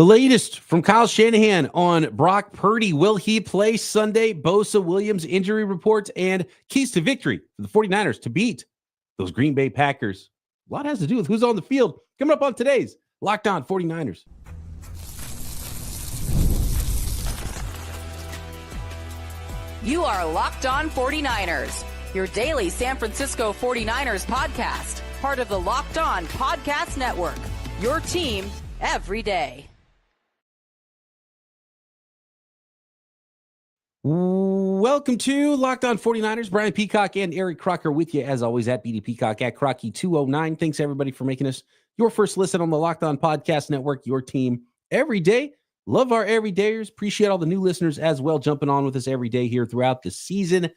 The latest from Kyle Shanahan on Brock Purdy. Will he play Sunday? Bosa, Williams injury reports, and keys to victory for the 49ers to beat those Green Bay Packers. A lot has to do with who's on the field. Coming up on today's Locked On 49ers. You are Locked On 49ers, your daily San Francisco 49ers podcast, part of the Locked On Podcast Network, your team every day. Welcome to Locked On 49ers. Brian Peacock and Eric Crocker with you, as always, at BD Peacock, at Crocky209. Thanks, everybody, for making us your first listen on the Locked On Podcast Network, your team every day. Love our everydayers. Appreciate all the new listeners as well, jumping on with us every day here throughout the season.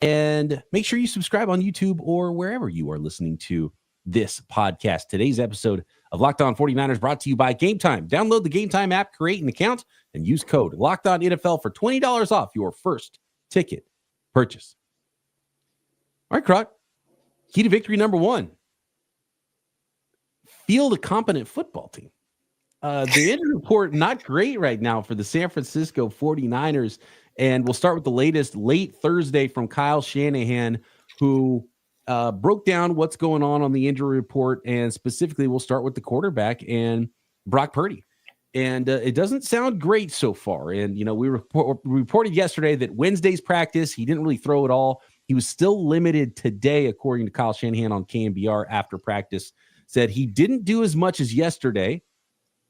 And make sure you subscribe on YouTube or wherever you are listening to this podcast. Today's episode of Locked On 49ers brought to you by Gametime. Download the Gametime app, create an account, and use code LOCKEDONNFL for $20 off your first ticket purchase. All right, Croc. Key to victory number one. Field a competent football team. The injury report, not great right now for the San Francisco 49ers. And we'll start with the latest late Thursday from Kyle Shanahan, who broke down what's going on the injury report. And specifically, we'll start with the quarterback and Brock Purdy. And it doesn't sound great so far. And, you know, we reported yesterday that Wednesday's practice, he didn't really throw it all. He was still limited today, according to Kyle Shanahan on KNBR after practice. Said he didn't do as much as yesterday,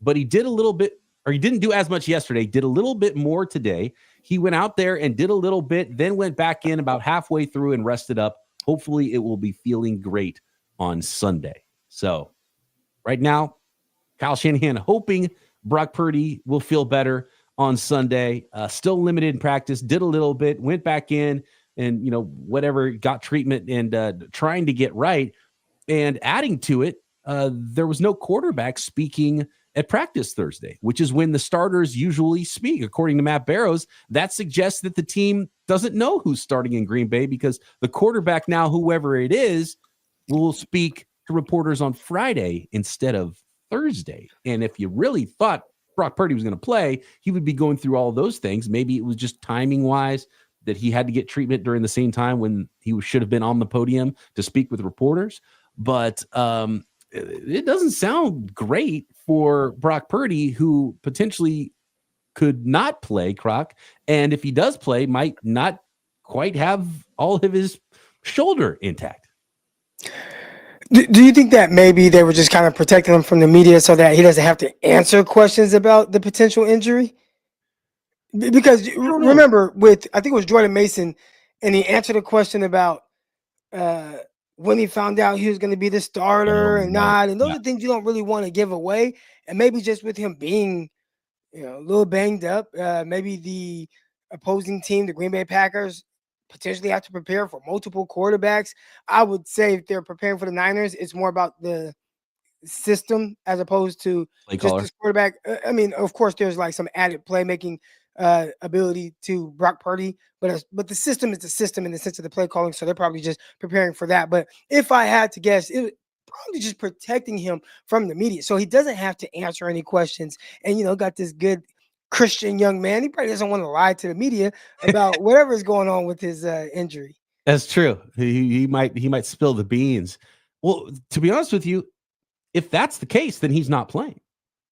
but he did a little bit, or he didn't do as much yesterday, did a little bit more today. He went out there and did a little bit, then went back in about halfway through and rested up. Hopefully it will be feeling great on Sunday. So right now, Kyle Shanahan hoping Brock Purdy will feel better on Sunday. Still limited in practice, did a little bit, went back in and, you know, whatever, got treatment and trying to get right. And adding to it, there was no quarterback speaking at practice Thursday, which is when the starters usually speak. According to Matt Barrows, that suggests that the team doesn't know who's starting in Green Bay because the quarterback now, whoever it is, will speak to reporters on Friday instead of Thursday. And if you really thought Brock Purdy was going to play, he would be going through all those things. Maybe it was just timing wise that he had to get treatment during the same time when he should have been on the podium to speak with reporters. But it doesn't sound great for Brock Purdy, who potentially could not play, Croc. And if he does play, might not quite have all of his shoulder intact. Do you think that maybe they were just kind of protecting him from the media so that he doesn't have to answer questions about the potential injury? Because remember, I think it was Jordan Mason, and he answered a question about when he found out he was going to be the starter and not. And those are things you don't really want to give away. And maybe just with him being, you know, a little banged up, maybe the opposing team, the Green Bay Packers, potentially have to prepare for multiple quarterbacks. I would say if they're preparing for the Niners, it's more about the system as opposed to just this quarterback. I mean, of course, there's like some added playmaking ability to Brock Purdy, but the system is the system in the sense of the play calling, so they're probably just preparing for that. But if I had to guess, it was probably just protecting him from the media, so he doesn't have to answer any questions. And, you know, got this good Christian young man. He probably doesn't want to lie to the media about whatever is going on with his injury. That's true. He might spill the beans. Well, to be honest with you, if that's the case, then he's not playing,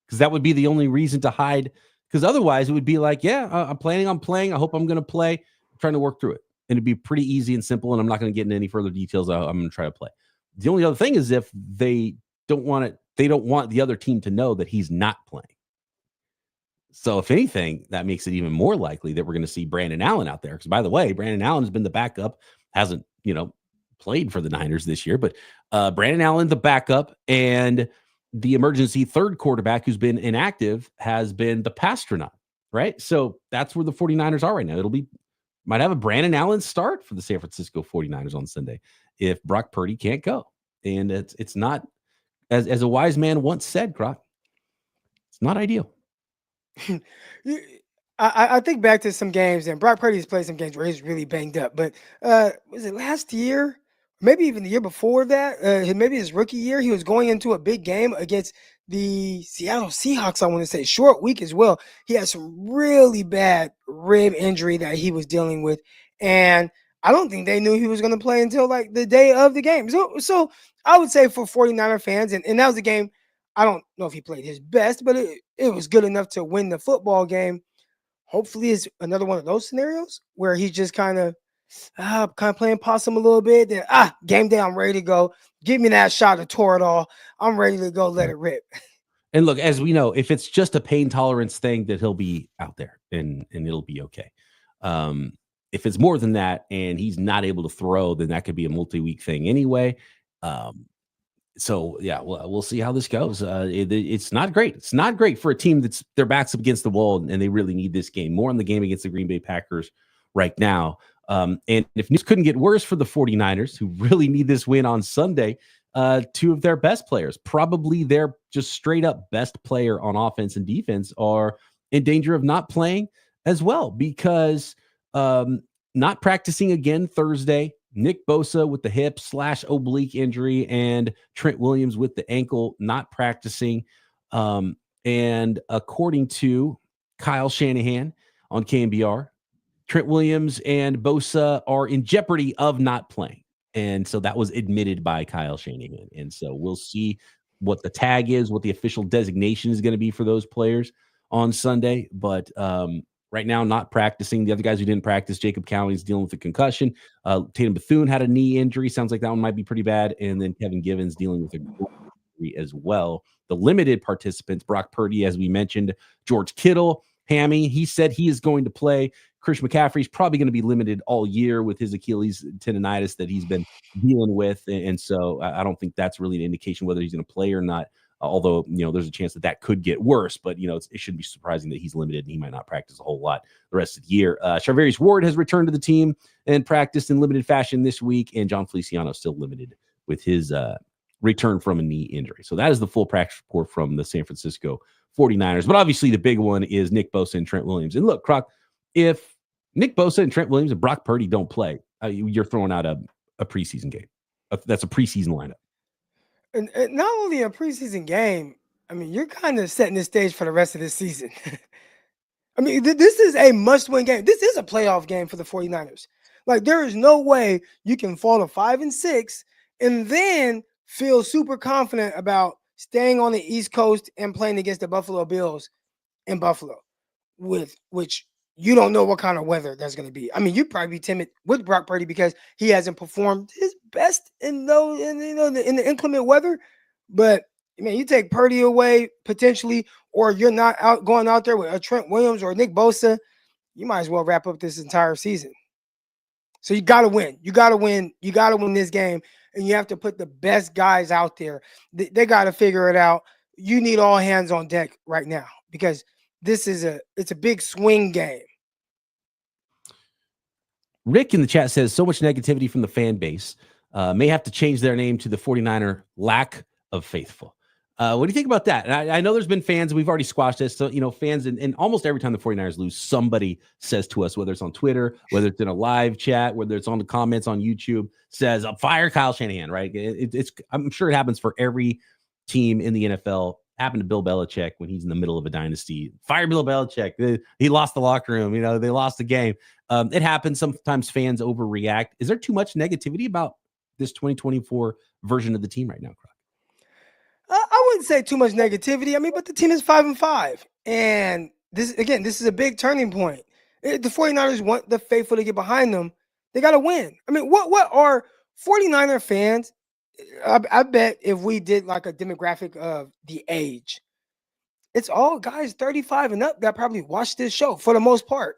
because that would be the only reason to hide. Because otherwise, it would be like, I'm planning on playing. I hope I'm going to play. I'm trying to work through it, and it'd be pretty easy and simple. And I'm not going to get into any further details. I'm going to try to play. The only other thing is if they don't want it, they don't want the other team to know that he's not playing. So if anything, that makes it even more likely that we're going to see Brandon Allen out there. Because, by the way, Brandon Allen has been the backup, hasn't, you know, played for the Niners this year, but Brandon Allen, the backup, and the emergency third quarterback who's been inactive has been the Pastronaut, right? So that's where the 49ers are right now. Might have a Brandon Allen start for the San Francisco 49ers on Sunday if Brock Purdy can't go. And it's not, as a wise man once said, Croc, it's not ideal. I think back to some games, and Brock Purdy's played some games where he's really banged up. But was it last year? Maybe even the year before that, maybe his rookie year, he was going into a big game against the Seattle Seahawks, I want to say, short week as well. He had some really bad rib injury that he was dealing with. And I don't think they knew he was going to play until like the day of the game. So I would say for 49er fans, and that was a game, I don't know if he played his best, but it was good enough to win the football game. Hopefully it's another one of those scenarios where he's just kind of playing possum a little bit. Then game day, I'm ready to go. Give me that shot of Toradol. I'm ready to go. Let it rip. And look, as we know, if it's just a pain tolerance thing, that he'll be out there and it'll be okay. If it's more than that and he's not able to throw, then that could be a multi-week thing anyway. So yeah, we'll see how this goes. It's not great. It's not great for a team that's their backs up against the wall and they really need this game. More on the game against the Green Bay Packers right now. And if news couldn't get worse for the 49ers, who really need this win on Sunday, two of their best players, probably their just straight up best player on offense and defense, are in danger of not playing as well because not practicing again Thursday. Nick Bosa with the hip / oblique injury and Trent Williams with the ankle not practicing. And according to Kyle Shanahan on KNBR, Trent Williams and Bosa are in jeopardy of not playing. And so that was admitted by Kyle Shanahan. And so we'll see what the tag is, what the official designation is going to be for those players on Sunday. But right now, not practicing. The other guys who didn't practice, Jacob Cowley's dealing with a concussion. Tatum Bethune had a knee injury. Sounds like that one might be pretty bad. And then Kevin Givens dealing with a injury as well. The limited participants, Brock Purdy, as we mentioned, George Kittle, hammy. He said he is going to play. Chris McCaffrey's probably going to be limited all year with his Achilles tendonitis that he's been dealing with. And so I don't think that's really an indication whether he's going to play or not. Although, there's a chance that could get worse, but, it shouldn't be surprising that he's limited and he might not practice a whole lot the rest of the year. Charvarius Ward has returned to the team and practiced in limited fashion this week, and John Feliciano still limited with his return from a knee injury. So that is the full practice report from the San Francisco 49ers. But obviously the big one is Nick Bosa and Trent Williams. And look, Croc, if Nick Bosa and Trent Williams and Brock Purdy don't play, you're throwing out a preseason game. That's a preseason lineup. And not only a preseason game, I mean, you're kind of setting the stage for the rest of this season. I mean, this is a must-win game. This is a playoff game for the 49ers. Like, there is no way you can fall to 5-6 and then feel super confident about staying on the East Coast and playing against the Buffalo Bills in Buffalo, with which you don't know what kind of weather that's going to be. I mean, you'd probably be timid with Brock Purdy because he hasn't performed his best in the inclement weather. But you take Purdy away potentially, or you're not going out there with a Trent Williams or Nick Bosa, you might as well wrap up this entire season. So you got to win. You got to win. You got to win this game, and you have to put the best guys out there. They got to figure it out. You need all hands on deck right now because it's a big swing game. Rick in the chat says so much negativity from the fan base. May have to change their name to the 49er lack of faithful. What do you think about that? And I know there's been fans, we've already squashed this. So, fans, and almost every time the 49ers lose, somebody says to us, whether it's on Twitter, whether it's in a live chat, whether it's on the comments on YouTube, says, fire Kyle Shanahan, right? I'm sure it happens for every team in the NFL. Happened to Bill Belichick when he's in the middle of a dynasty. Fire Bill Belichick. He lost the locker room. They lost the game. It happens. Sometimes fans overreact. Is there too much negativity about this 2024 version of the team right now, Croc? I wouldn't say too much negativity. I mean, but the team is 5-5. And this is a big turning point. The 49ers want the faithful to get behind them. They got to win. I mean, what are 49er fans? I bet if we did like a demographic of the age, it's all guys 35 and up that probably watch this show for the most part.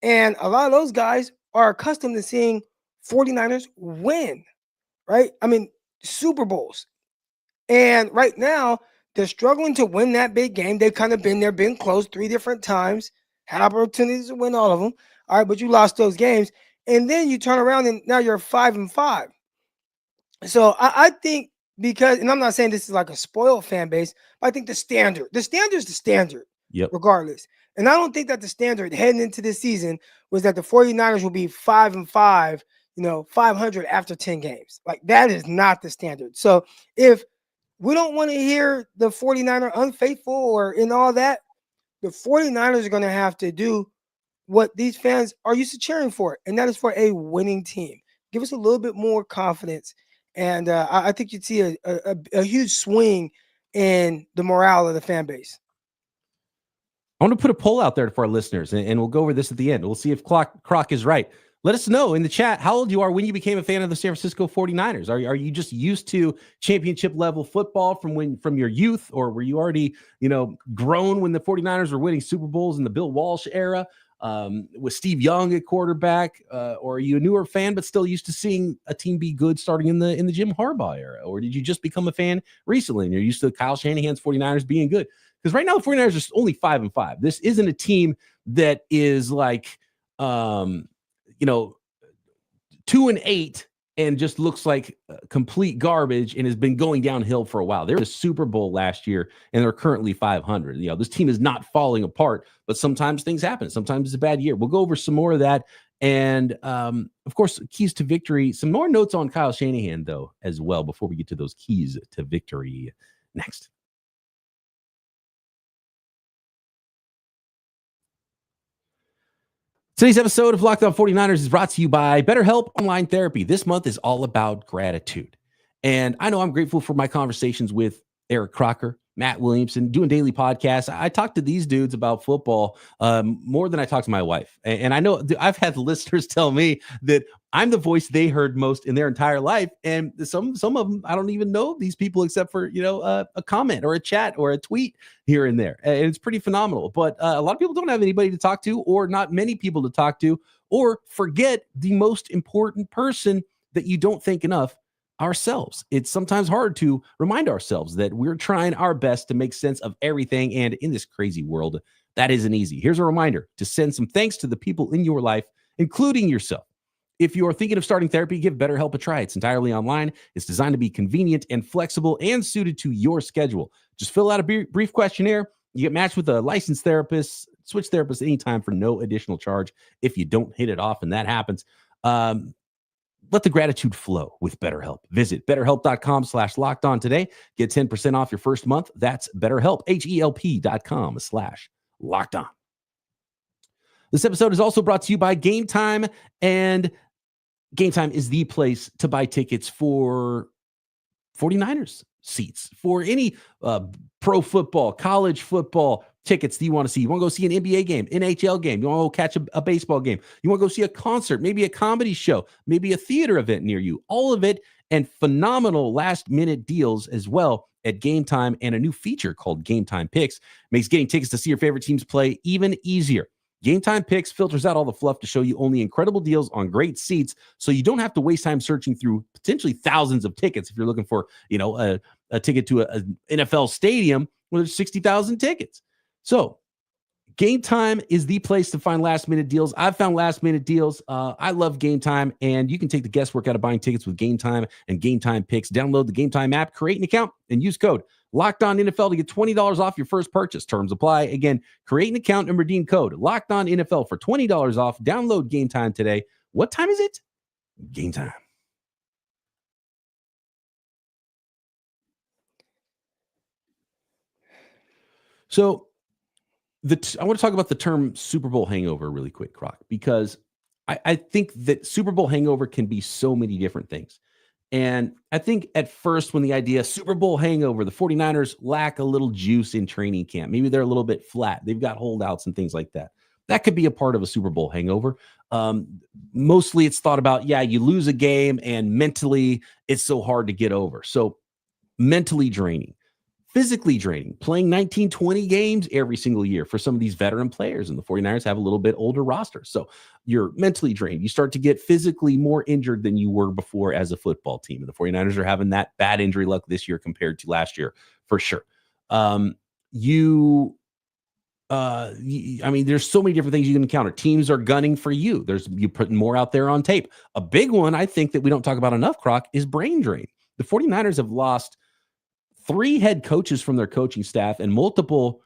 And a lot of those guys are accustomed to seeing 49ers win, right? I mean, Super Bowls. And right now, they're struggling to win that big game. They've kind of been there, been close 3 different times, had opportunities to win all of them. All right, but you lost those games. And then you turn around and now you're 5-5. So I think because, and I'm not saying this is like a spoiled fan base, but I think the standard is the standard, regardless. And I don't think that the standard heading into this season was that the 49ers will be 5-5, 500 after 10 games. Like, that is not the standard. So if we don't want to hear the 49er unfaithful or in all that. The 49ers are going to have to do what these fans are used to cheering for, and that is for a winning team. Give us a little bit more confidence, and I think you'd see a huge swing in the morale of the fan base. I want to put a poll out there for our listeners, and we'll go over this at the end. We'll see if Croc is right. Let us know in the chat how old you are when you became a fan of the San Francisco 49ers. Are you just used to championship level football from your youth, or were you already, grown when the 49ers were winning Super Bowls in the Bill Walsh era with Steve Young at quarterback? Or are you a newer fan but still used to seeing a team be good starting in the Jim Harbaugh era? Or did you just become a fan recently and you're used to Kyle Shanahan's 49ers being good? Because right now the 49ers are only 5-5. This isn't a team that is like 2-8 and just looks like complete garbage and has been going downhill for a while. They were in a Super Bowl last year and they're currently 500. This team is not falling apart, but sometimes things happen. Sometimes it's a bad year. We'll go over some more of that. And of course, keys to victory. Some more notes on Kyle Shanahan, though, as well, before we get to those keys to victory next. Today's episode of Locked On 49ers is brought to you by BetterHelp Online Therapy. This month is all about gratitude. And I know I'm grateful for my conversations with Eric Crocker, Matt Williamson, doing daily podcasts. I talk to these dudes about football more than I talk to my wife. And I know I've had listeners tell me that I'm the voice they heard most in their entire life. And some of them, I don't even know these people except for, a comment or a chat or a tweet here and there. And it's pretty phenomenal. But a lot of people don't have anybody to talk to, or not many people to talk to, or forget the most important person that you don't think enough: ourselves. It's sometimes hard to remind ourselves that we're trying our best to make sense of everything. And in this crazy world, that isn't easy. Here's a reminder to send some thanks to the people in your life, including yourself. If you're thinking of starting therapy, give BetterHelp a try. It's entirely online. It's designed to be convenient and flexible and suited to your schedule. Just fill out a brief questionnaire. You get matched with a licensed therapist. Switch therapists anytime for no additional charge if you don't hit it off, and that happens. Let the gratitude flow with BetterHelp. Visit BetterHelp.com/lockedon today. Get 10% off your first month. That's BetterHelp, HELP.com/lockedon. This episode is also brought to you by Gametime, and Gametime is the place to buy tickets for 49ers seats, for any pro football, college football tickets that you want to see. You want to go see an NBA game, NHL game. You want to go catch a baseball game. You want to go see a concert, maybe a comedy show, maybe a theater event near you. All of it, and phenomenal last-minute deals as well at Gametime, and a new feature called Gametime Picks makes getting tickets to see your favorite teams play even easier. Gametime Picks filters out all the fluff to show you only incredible deals on great seats, so you don't have to waste time searching through potentially thousands of tickets if you're looking for, a ticket to an NFL stadium where there's 60,000 tickets. So Gametime is the place to find last-minute deals. I've found last-minute deals. I love Gametime, and you can take the guesswork out of buying tickets with Gametime and Gametime Picks. Download the Gametime app, create an account, and use code LOCKEDONNFL to get $20 off your first purchase. Terms apply. Again, create an account and redeem code LOCKEDONNFL for $20 off. Download Gametime today. What time is it? Gametime. So I want to talk about the term Super Bowl hangover really quick, Croc, because I think that Super Bowl hangover can be so many different things. And I think at first, when the idea Super Bowl hangover, the 49ers lack a little juice in training camp. Maybe they're a little bit flat. They've got holdouts and things like that. That could be a part of a Super Bowl hangover. Mostly it's thought about, you lose a game and mentally it's so hard to get over. So mentally draining. Physically draining, playing 19, 20 games every single year for some of these veteran players, and the 49ers have a little bit older roster. So you're mentally drained. You start to get physically more injured than you were before as a football team. And the 49ers are having that bad injury luck this year compared to last year, for sure. There's so many different things you can encounter. Teams are gunning for you. You putting more out there on tape. A big one, I think, that we don't talk about enough, Croc, is brain drain. The 49ers have lost 3 head coaches from their coaching staff and multiple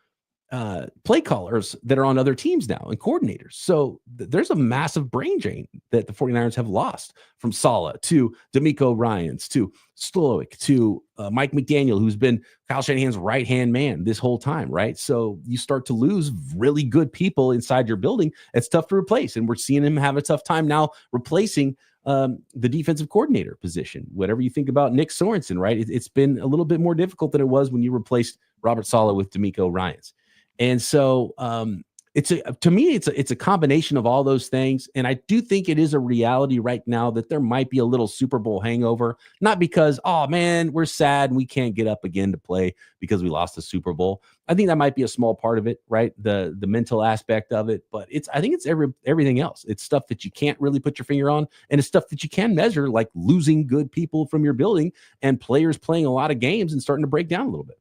play callers that are on other teams now and coordinators. So there's a massive brain drain that the 49ers have lost, from Saleh to D'Amico Ryans to Slowick to Mike McDaniel, who's been Kyle Shanahan's right-hand man this whole time, right? So you start to lose really good people inside your building. It's tough to replace. And we're seeing him have a tough time now replacing the defensive coordinator position. Whatever you think about Nick Sorensen, right? It's been a little bit more difficult than it was when you replaced Robert Saleh with D'Amico Ryans. And so to me, it's a combination of all those things. And I do think it is a reality right now that there might be a little Super Bowl hangover, not because, oh man, we're sad and we can't get up again to play because we lost the Super Bowl. I think that might be a small part of it, right? The mental aspect of it, but I think it's everything else. It's stuff that you can't really put your finger on, and it's stuff that you can measure, like losing good people from your building and players playing a lot of games and starting to break down a little bit.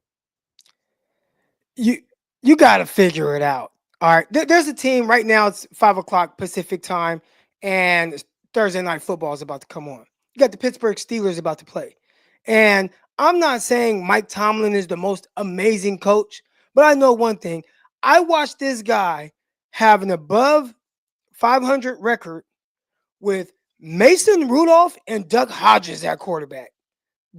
You got to figure it out. All right. There's a team right now. It's 5:00 Pacific time, and Thursday night football is about to come on. You got the Pittsburgh Steelers about to play. And I'm not saying Mike Tomlin is the most amazing coach, but I know one thing. I watched this guy have an above 500 record with Mason Rudolph and Duck Hodges at quarterback.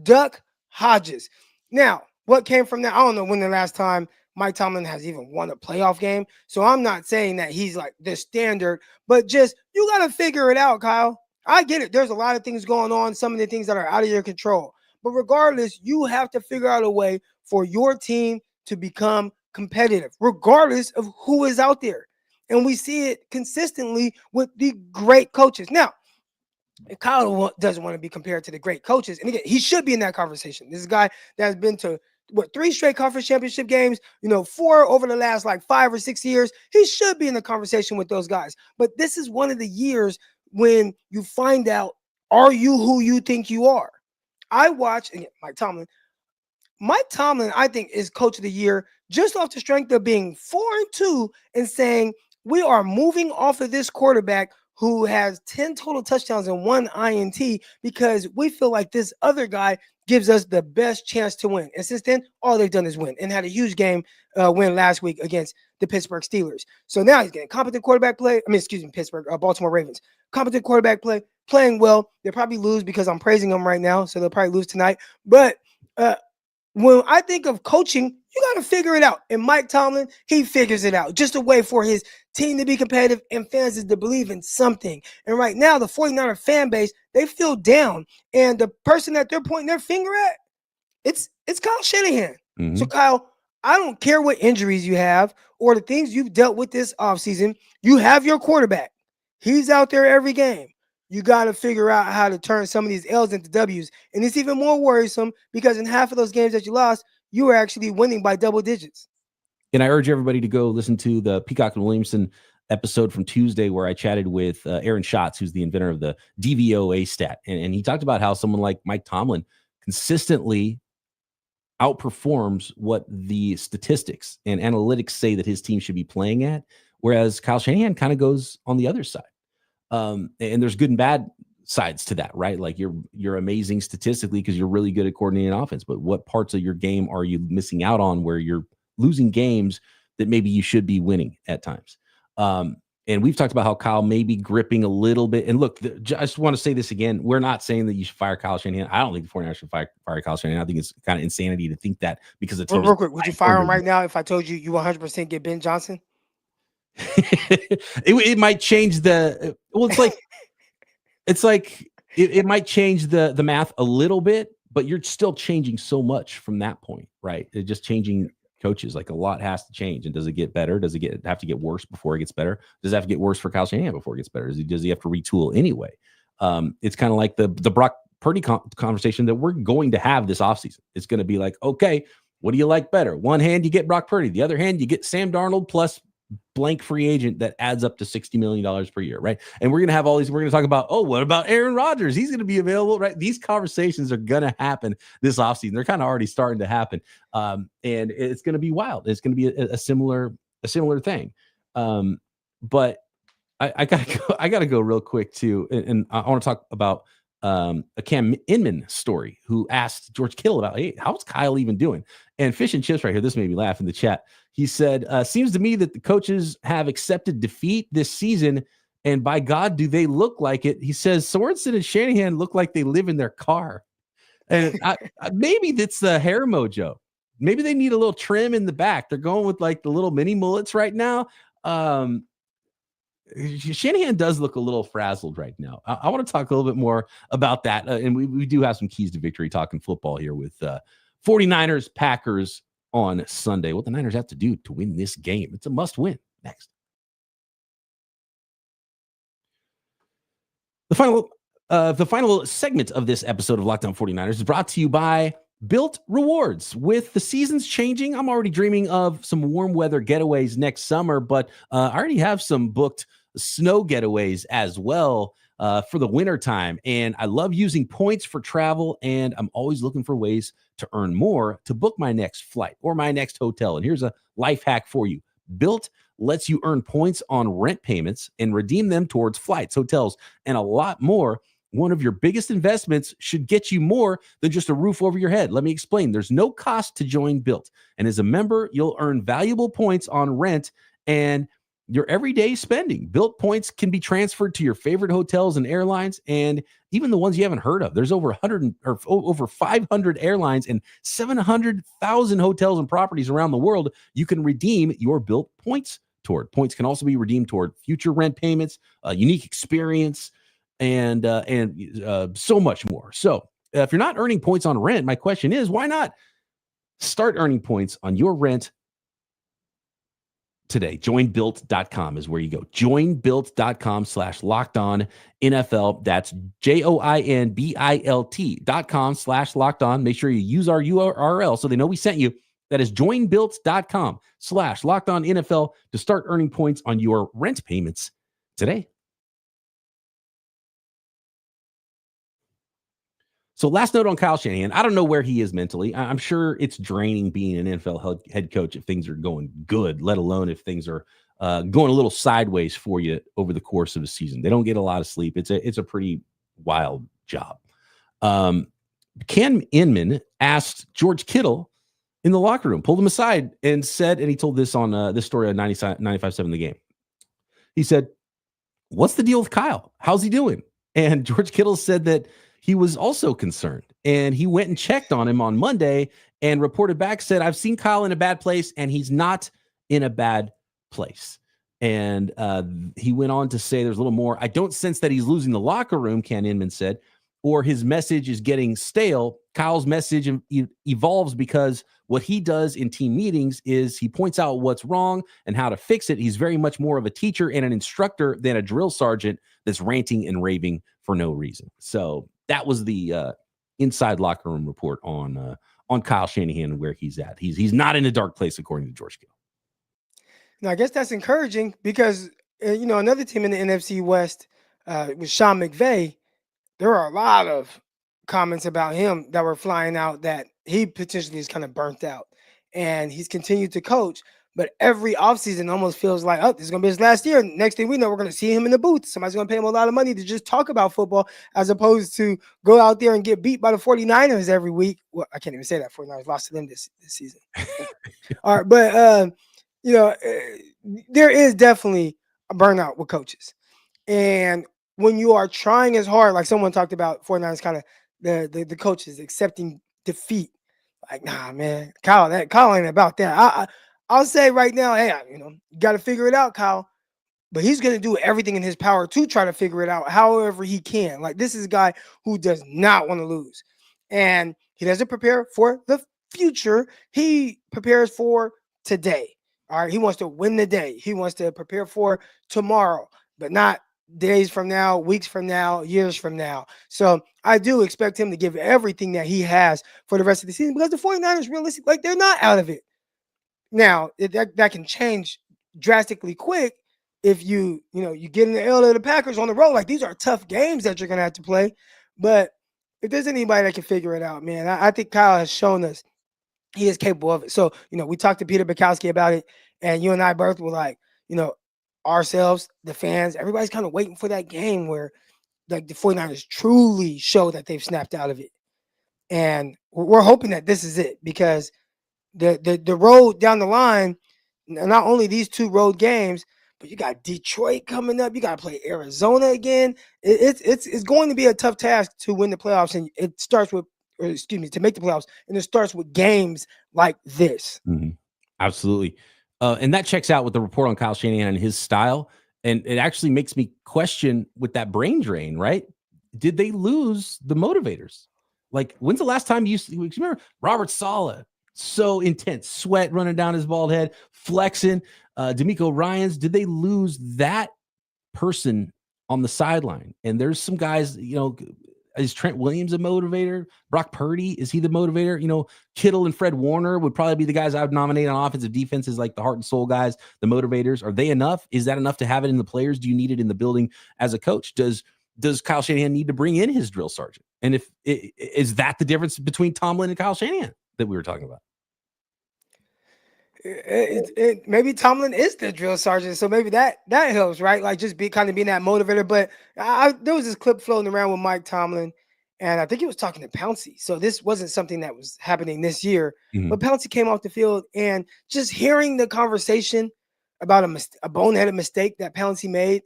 Duck Hodges. Now, what came from that? I don't know when the last time Mike Tomlin has even won a playoff game. So I'm not saying that he's like the standard, but just you got to figure it out, Kyle. I get it. There's a lot of things going on, some of the things that are out of your control. But regardless, you have to figure out a way for your team to become competitive, regardless of who is out there. And we see it consistently with the great coaches. Now, if Kyle doesn't want to be compared to the great coaches, and again, he should be in that conversation. This is a guy that has been to 3 straight conference championship games, 4 over the last like 5 or 6 years. He should be in the conversation with those guys. But this is one of the years when you find out, are you who you think you are? I watch, again, Mike Tomlin. Mike Tomlin, I think, is coach of the year just off the strength of being 4-2 and saying, we are moving off of this quarterback who has 10 total touchdowns and 1 INT because we feel like this other guy gives us the best chance to win. And since then, all they've done is win, and had a huge game win last week against the Pittsburgh Steelers. So now he's getting competent quarterback play. Baltimore Ravens. Competent quarterback play, playing well. They'll probably lose because I'm praising them right now, so they'll probably lose tonight. But when I think of coaching, you got to figure it out. And Mike Tomlin, he figures it out. Just a way for his team to be competitive and fans to believe in something. And right now, the 49er fan base, they feel down. And the person that they're pointing their finger at, it's Kyle Shanahan. Mm-hmm. So, Kyle, I don't care what injuries you have or the things you've dealt with this offseason. You have your quarterback. He's out there every game. You got to figure out how to turn some of these L's into W's. And it's even more worrisome because in half of those games that you lost, you were actually winning by double digits. And I urge everybody to go listen to the Peacock and Williamson episode from Tuesday where I chatted with Aaron Schatz, who's the inventor of the DVOA stat. And he talked about how someone like Mike Tomlin consistently outperforms what the statistics and analytics say that his team should be playing at, whereas Kyle Shanahan kind of goes on the other side. And there's good and bad sides to that, right? Like you're amazing statistically because you're really good at coordinating offense, but what parts of your game are you missing out on where you're losing games that maybe you should be winning at times? And we've talked about how Kyle may be gripping a little bit. And look, I just want to say this again. We're not saying that you should fire Kyle Shanahan. I don't think the 49ers should fire Kyle Shanahan. I think it's kind of insanity to think that because it's real quick. Would you fire him right now if I told you 100% get Ben Johnson? it might change the it might change the math a little bit, but you're still changing so much from that point, right? It's just changing coaches. Like a lot has to change. And does it get better? Does it have to get worse before it gets better? Does it have to get worse for Kyle Shanahan before it gets better? Does he have to retool anyway? It's kind of like the Brock Purdy conversation that we're going to have this offseason. It's going to be like, okay, what do you like better? One hand, you get Brock Purdy. The other hand, you get Sam Darnold plus blank free agent that adds up to $60 million per year, right? And we're going to have all these, we're going to talk about, what about Aaron Rodgers? He's going to be available, right? These conversations are going to happen this offseason. They're kind of already starting to happen. And it's going to be wild. It's going to be a similar thing. But I gotta go real quick too. And I want to talk about a Cam Inman story who asked George Kittle about, hey, how's Kyle even doing? And Fish and Chips right here, this made me laugh in the chat. He said, seems to me that the coaches have accepted defeat this season, and by God, do they look like it? He says, Sorensen and Shanahan look like they live in their car. And maybe that's the hair mojo. Maybe they need a little trim in the back. They're going with like the little mini mullets right now. Shanahan does look a little frazzled right now. I want to talk a little bit more about that. And we do have some keys to victory talking football here with 49ers, Packers on Sunday. What the Niners have to do to win this game. It's a must win. Next. The final segment of this episode of Locked On 49ers is brought to you by Built Rewards. With the seasons changing, I'm already dreaming of some warm weather getaways next summer, but I already have some booked snow getaways as well for the winter time. And I love using points for travel, and I'm always looking for ways to earn more to book my next flight or my next hotel. And here's a life hack for you. Built lets you earn points on rent payments and redeem them towards flights, hotels, and a lot more. One of your biggest investments should get you more than just a roof over your head. Let me explain. There's no cost to join Built. And as a member, you'll earn valuable points on rent and your everyday spending. Built points can be transferred to your favorite hotels and airlines, and even the ones you haven't heard of. There's over 500 airlines and 700,000 hotels and properties around the world you can redeem your Built points toward. Points can also be redeemed toward future rent payments, a unique experience, and so much more. So if you're not earning points on rent, my question is, why not start earning points on your rent today? Joinbuilt.com is where you go. Joinbuilt.com/lockedon NFL. That's JOINBILT.com/lockedon. Make sure you use our URL so they know we sent you. That is joinbuilt.com/lockedon NFL to start earning points on your rent payments today. So last note on Kyle Shanahan. I don't know where he is mentally. I'm sure it's draining being an NFL head coach if things are going good, let alone if things are going a little sideways for you over the course of a season. They don't get a lot of sleep. It's a pretty wild job. Cam Inman asked George Kittle in the locker room, pulled him aside and said, and he told this on this story on 95.7 The Game. He said, "What's the deal with Kyle? How's he doing?" And George Kittle said that he was also concerned, and he went and checked on him on Monday and reported back, said, "I've seen Kyle in a bad place, and he's not in a bad place." And he went on to say there's a little more. "I don't sense that he's losing the locker room," Cam Inman said, "or his message is getting stale. Kyle's message evolves because what he does in team meetings is he points out what's wrong and how to fix it. He's very much more of a teacher and an instructor than a drill sergeant that's ranting and raving for no reason." So that was the inside locker room report on Kyle Shanahan and where he's at. He's not in a dark place, according to George Kittle. Now, I guess that's encouraging because, another team in the NFC West with Sean McVay, there are a lot of comments about him that were flying out that he potentially is kind of burnt out. And he's continued to coach, but every offseason almost feels like, oh, this is going to be his last year. Next thing we know, we're going to see him in the booth. Somebody's going to pay him a lot of money to just talk about football as opposed to go out there and get beat by the 49ers every week. Well, I can't even say that. 49ers lost to them this season. All right, but, there is definitely a burnout with coaches. And when you are trying as hard, like someone talked about 49ers kind of the coaches accepting defeat. Like, nah, man, Kyle ain't about that. I'll say right now, hey, you got to figure it out, Kyle. But he's going to do everything in his power to try to figure it out however he can. Like, this is a guy who does not want to lose. And he doesn't prepare for the future. He prepares for today. All right, he wants to win the day. He wants to prepare for tomorrow, but not days from now, weeks from now, years from now. So I do expect him to give everything that he has for the rest of the season because the 49ers, realistically, like, they're not out of it. Now, that can change drastically quick if you get in the L of the Packers on the road. Like, these are tough games that you're going to have to play. But if there's anybody that can figure it out, man, I think Kyle has shown us he is capable of it. So, we talked to Peter Bukowski about it, and you and I both were like, ourselves, the fans, everybody's kind of waiting for that game where like the 49ers truly show that they've snapped out of it. And we're hoping that this is it, because the road down the line, not only these 2 road games, but you got Detroit coming up. You got to play Arizona again. It's going to be a tough task to win the playoffs, and it starts with, or excuse me, to make the playoffs, and it starts with games like this. Mm-hmm. Absolutely. And that checks out with the report on Kyle Shanahan and his style. And it actually makes me question with that brain drain, right? Did they lose the motivators? Like, when's the last time you remember Robert Saleh? So intense, sweat running down his bald head, flexing. D'Amico Ryans, did they lose that person on the sideline? And there's some guys, is Trent Williams a motivator? Brock Purdy, is he the motivator? Kittle and Fred Warner would probably be the guys I would nominate on offensive defense as like the heart and soul guys, the motivators. Are they enough? Is that enough to have it in the players? Do you need it in the building as a coach? Does Kyle Shanahan need to bring in his drill sergeant? And is that the difference between Tomlin and Kyle Shanahan that we were talking about? Maybe Tomlin is the drill sergeant, so maybe that helps, right? Like, just being that motivator. But there was this clip floating around with Mike Tomlin, and I think he was talking to Pouncey. So this wasn't something that was happening this year. Mm-hmm. But Pouncey came off the field, and just hearing the conversation about a boneheaded mistake that Pouncey made,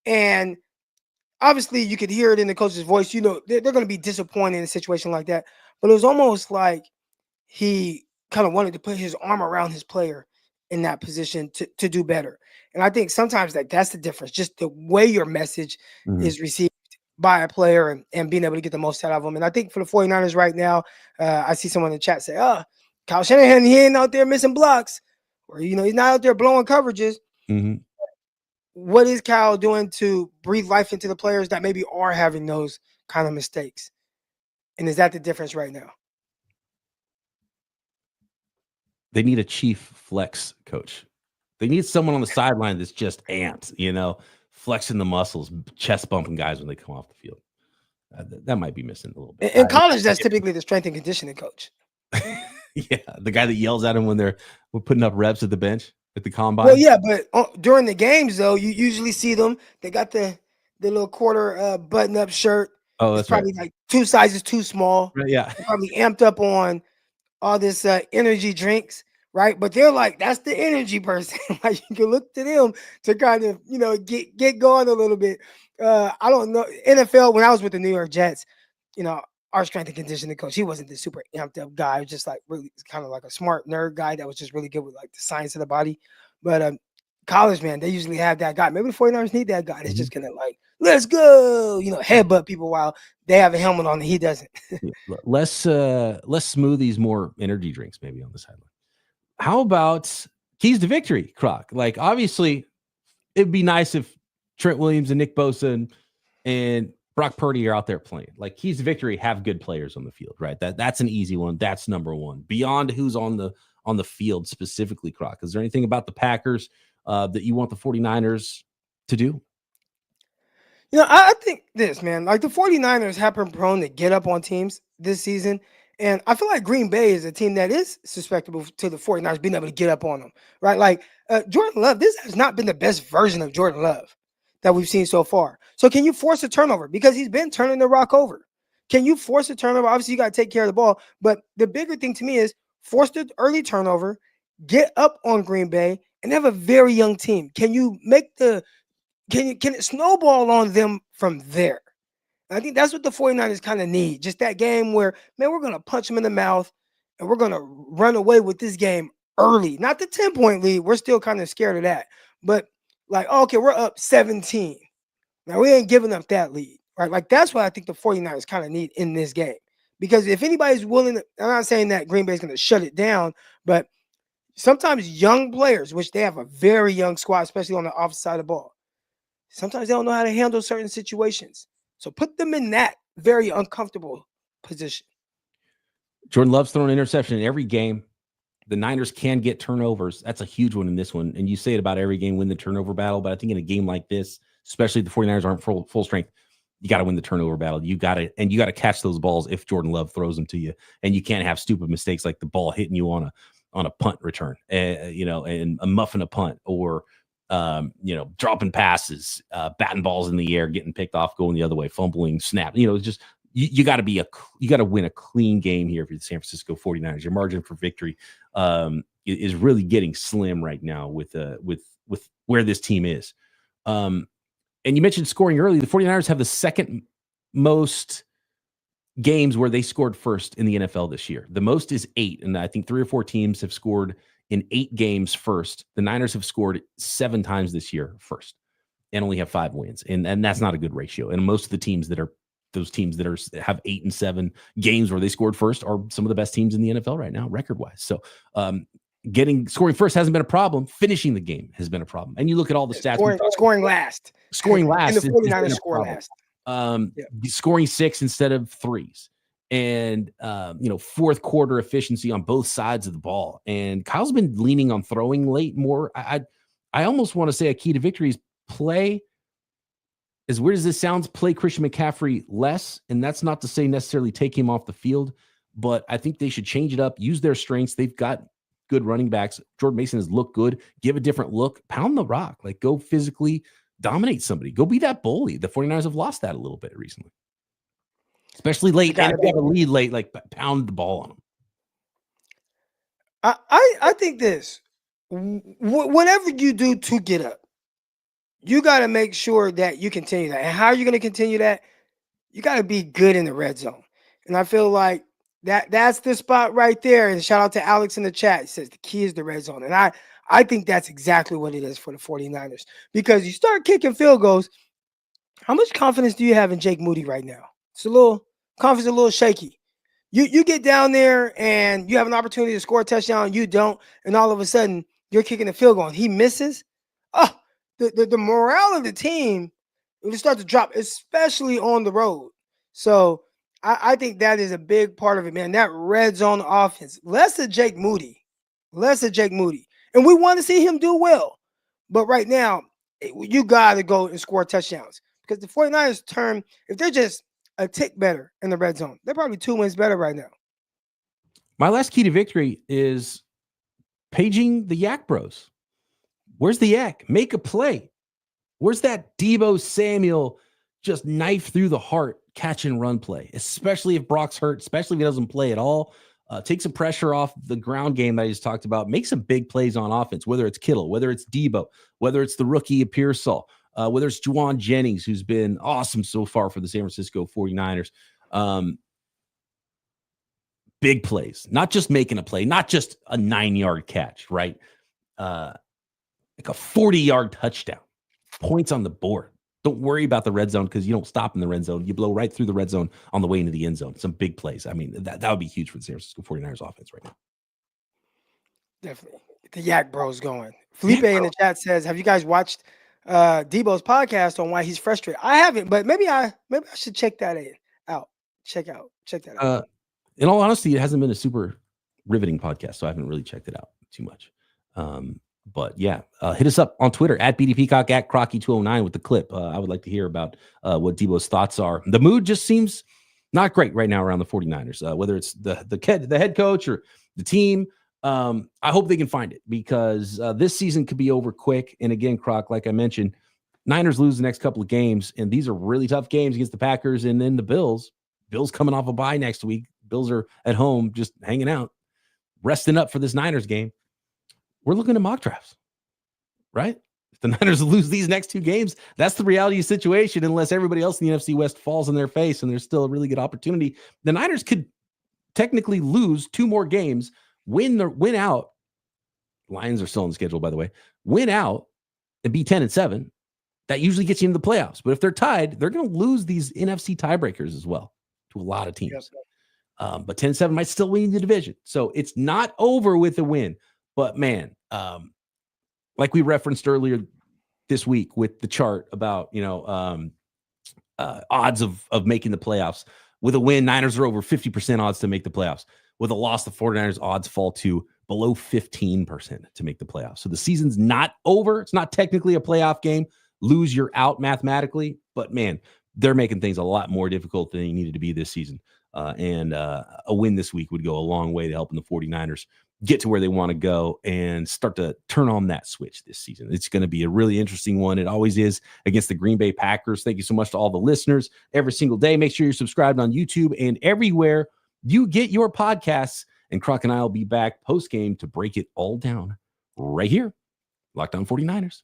and obviously you could hear it in the coach's voice. They're going to be disappointed in a situation like that. But it was almost like he kind of wanted to put his arm around his player in that position to do better. And I think sometimes that's the difference, just the way your message is received by a player and being able to get the most out of them. And I think for the 49ers right now, I see someone in the chat say, Kyle Shanahan, he ain't out there missing blocks, or, he's not out there blowing coverages. Mm-hmm. What is Kyle doing to breathe life into the players that maybe are having those kind of mistakes? And is that the difference right now? They need a chief flex coach. They need someone on the sideline that's just amped, flexing the muscles, chest bumping guys when they come off the field. That might be missing a little bit. In college, that's typically the strength and conditioning coach. Yeah, the guy that yells at him when we're putting up reps at the bench at the combine. Well, yeah, but during the games, though, you usually see them. They got the little quarter button-up shirt. Oh, that's probably like 2 sizes too small. Right, yeah, they're probably amped up on all this energy drinks, right? But they're like, that's the energy person. Like, you can look to them to kind of, get going a little bit. I don't know. NFL, when I was with the New York Jets, our strength and conditioning coach, he wasn't the super amped up guy. He was just like really kind of like a smart nerd guy that was just really good with like the science of the body. But college, man, they usually have that guy. Maybe the 49ers need that guy that's just gonna like, let's go, headbutt people while they have a helmet on and he doesn't. less smoothies, more energy drinks maybe on the sideline. How about keys to victory, Croc? Like, obviously it'd be nice if Trent Williams and Nick Bosa and Brock Purdy are out there playing. Like, keys to victory, have good players on the field, right? That's an easy one. That's number one. Beyond who's on the field specifically, Croc, is there anything about the Packers that you want the 49ers to do? I think this, man, like the 49ers have been prone to get up on teams this season. And I feel like Green Bay is a team that is susceptible to the 49ers being able to get up on them, right? Like Jordan Love, this has not been the best version of Jordan Love that we've seen so far. So can you force a turnover? Because he's been turning the rock over. Can you force a turnover? Obviously, you got to take care of the ball. But the bigger thing to me is force the early turnover, get up on Green Bay, and have a very young team. Can you make can it snowball on them from there? And I think that's what the 49ers kind of need. Just that game where, man, we're going to punch them in the mouth and we're going to run away with this game early. Not the 10-point lead. We're still kind of scared of that. But like, okay, we're up 17. Now, we ain't giving up that lead, right? Like, that's what I think the 49ers kind of need in this game. Because if anybody's willing to, I'm not saying that Green Bay is going to shut it down, but sometimes young players, which they have a very young squad, especially on the offensive side of the ball, sometimes they don't know how to handle certain situations. So put them in that very uncomfortable position. Jordan Love's throwing an interception in every game. The Niners can get turnovers. That's a huge one in this one. And you say it about every game, win the turnover battle. But I think in a game like this, especially if the 49ers aren't full strength, you got to win the turnover battle. You got to catch those balls if Jordan Love throws them to you. And you can't have stupid mistakes like the ball hitting you on a punt return, and a muffin a punt, or dropping passes, batting balls in the air, getting picked off, going the other way, fumbling, snap. It's just you got to win a clean game here for the San Francisco 49ers. Your margin for victory is really getting slim right now with where this team is. And you mentioned scoring early. The 49ers have the second most games where they scored first in the NFL this year. The most is 8, and I think 3 or 4 teams have scored in 8 games first. The Niners have scored 7 times this year first and only have 5 wins. And that's not a good ratio. And most of the teams that have 8 and 7 games where they scored first are some of the best teams in the NFL right now, record-wise. So scoring first hasn't been a problem. Finishing the game has been a problem. And you look at all the stats. Scoring last. Scoring last. And the 49ers score last. Scoring 6 instead of 3s. And, fourth quarter efficiency on both sides of the ball. And Kyle's been leaning on throwing late more. I almost want to say a key to victory is play. As weird as this sounds, play Christian McCaffrey less. And that's not to say necessarily take him off the field, but I think they should change it up, use their strengths. They've got good running backs. Jordan Mason has looked good. Give a different look. Pound the rock. Like, go physically dominate somebody. Go be that bully. The 49ers have lost that a little bit recently. Especially late. And if you have a lead late, like, pound the ball on them. I think this. Whatever you do to get up, you got to make sure that you continue that. And how are you going to continue that? You got to be good in the red zone. And I feel like that's the spot right there. And shout out to Alex in the chat. He says the key is the red zone. And I think that's exactly what it is for the 49ers. Because you start kicking field goals, how much confidence do you have in Jake Moody right now? It's a little shaky. You get down there and you have an opportunity to score a touchdown, you don't, and all of a sudden you're kicking the field goal and he misses. Oh, the morale of the team will start to drop, especially on the road. So I think that is a big part of it, man. That red zone offense, less of Jake Moody. And we want to see him do well. But right now, you got to go and score touchdowns because the 49ers turn, if they're just a tick better in the red zone, they're probably 2 wins better right now. My last key to victory is paging the Yak Bros. Where's the Yak? Make a play. Where's that Deebo Samuel just knife through the heart catch and run play, especially if Brock's hurt, especially if he doesn't play at all. Take some pressure off the ground game that I just talked about. Make some big plays on offense, whether it's Kittle, whether it's Deebo, whether it's the rookie Pearsall, whether it's Juwan Jennings, who's been awesome so far for the San Francisco 49ers. Big plays, not just making a play, not just a 9-yard catch, right? Like a 40-yard touchdown, points on the board. Don't worry about the red zone because you don't stop in the red zone. You blow right through the red zone on the way into the end zone. Some big plays. I mean, that would be huge for the San Francisco 49ers offense right now. Definitely. The Yak Bros going. Felipe in the chat says, have you guys watched Debo's podcast on why he's frustrated? I haven't, but maybe I should check that out. Check that out. In all honesty, it hasn't been a super riveting podcast, so I haven't really checked it out too much. But yeah, hit us up on Twitter at BDPeacock, at Crocky209 with the clip. I would like to hear about what Debo's thoughts are. The mood just seems not great right now around the 49ers, whether it's the head coach or the team. I hope they can find it because this season could be over quick. And again, Croc, like I mentioned, Niners lose the next couple of games, and these are really tough games against the Packers and then the Bills. Bills coming off a bye next week. Bills are at home just hanging out, resting up for this Niners game. We're looking at mock drafts, right? If the Niners lose these next 2 games, that's the reality of the situation unless everybody else in the NFC West falls in their face and there's still a really good opportunity. The Niners could technically lose 2 more games, win out. Lions are still on the schedule, by the way. Win out and be 10-7. That usually gets you into the playoffs. But if they're tied, they're going to lose these NFC tiebreakers as well to a lot of teams. But 10-7 might still win the division. So it's not over with a win. But man, like we referenced earlier this week with the chart about, odds of making the playoffs. With a win, Niners are over 50% odds to make the playoffs. With a loss, the 49ers odds fall to below 15% to make the playoffs. So the season's not over. It's not technically a playoff game. Lose, you're out mathematically. But man, they're making things a lot more difficult than they needed to be this season. And a win this week would go a long way to helping the 49ers get to where they want to go and start to turn on that switch this season. It's going to be a really interesting one. It always is against the Green Bay Packers. Thank you so much to all the listeners every single day. Make sure you're subscribed on YouTube and everywhere you get your podcasts. And Croc and I will be back post-game to break it all down right here. Locked On 49ers.